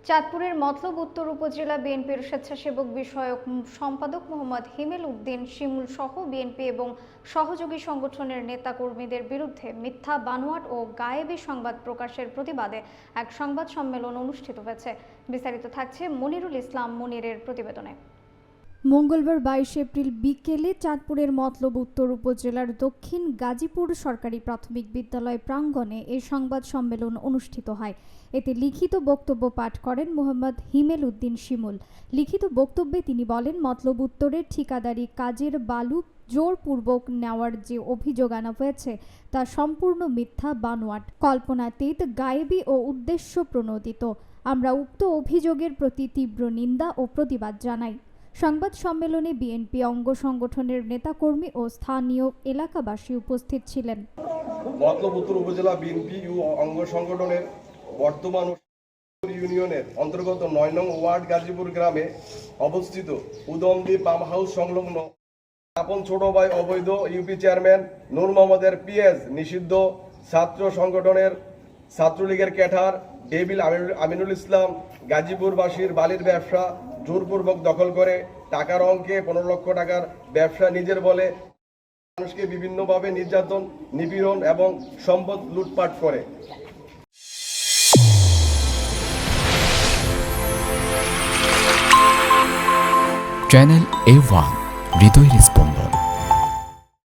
চাঁদপুরের মতলব উত্তর উপজেলা বিএনপির স্বেচ্ছাসেবক বিষয়ক সম্পাদক মোহাম্মদ হিমেল উদ্দিন শিমুল সহ বিএনপি এবং সহযোগী সংগঠনের নেতাকর্মীদের বিরুদ্ধে মিথ্যা বানোয়াট ও গায়েবী সংবাদ প্রকাশের প্রতিবাদে এক সংবাদ সম্মেলন অনুষ্ঠিত হয়েছে। বিস্তারিত থাকছে মনিরুল ইসলাম মনিরের প্রতিবেদনে। মঙ্গলবার 22 এপ্রিল বিকেলে চাঁদপুরের মতলব উত্তর উপজেলার দক্ষিণ গাজীপুর সরকারি প্রাথমিক বিদ্যালয় প্রাঙ্গণে এই সংবাদ সম্মেলন অনুষ্ঠিত হয়। এতে লিখিত বক্তব্য পাঠ করেন মোহাম্মদ হিমেল উদ্দিন শিমুল। লিখিত বক্তব্যে তিনি বলেন, মতলব উত্তরের ঠিকাদারি কাজের বালু জোরপূর্বক নেওয়ার যে অভিযোগ আনা হয়েছে তা সম্পূর্ণ মিথ্যা বানোয়াট, কল্পনাতীত, গায়েবী ও উদ্দেশ্য প্রণোদিত। আমরা উক্ত অভিযোগের প্রতি তীব্র নিন্দা ও প্রতিবাদ জানাই। সংবাদ সম্মেলনে বিএনপি অঙ্গ সংগঠনের নেতাকর্মী ও স্থানীয় এলাকাবাসী উপস্থিত ছিলেন। মতলব উত্তর উপজেলা বিএনপি অঙ্গ সংগঠনের বর্তমান ইউনিয়নের অন্তর্গত 9 নং ওয়ার্ড গাজীপুর গ্রামে অবস্থিত উদমদি পাম্প হাউস সংলগ্ন আপন ছোট ভাই অবৈধ ইউপি চেয়ারম্যান নূর মোহাম্মদের পিএস নিষিদ্ধ ছাত্র সংগঠনের ছাত্রলীগের ক্যাডার ডেভিল আমিনুল ইসলাম গাজীপুরবাসীর বালির ব্যবসা জোরপূর্বক দখল করে টাকার অঙ্কে 15 লক্ষ টাকার ব্যবসা নিজের বলে মানুষকে বিভিন্নভাবে নির্যাতন, নিপীড়ন এবং সম্পদ লুটপাট করে। চ্যানেল A1 হৃদয়ের স্পন্দন।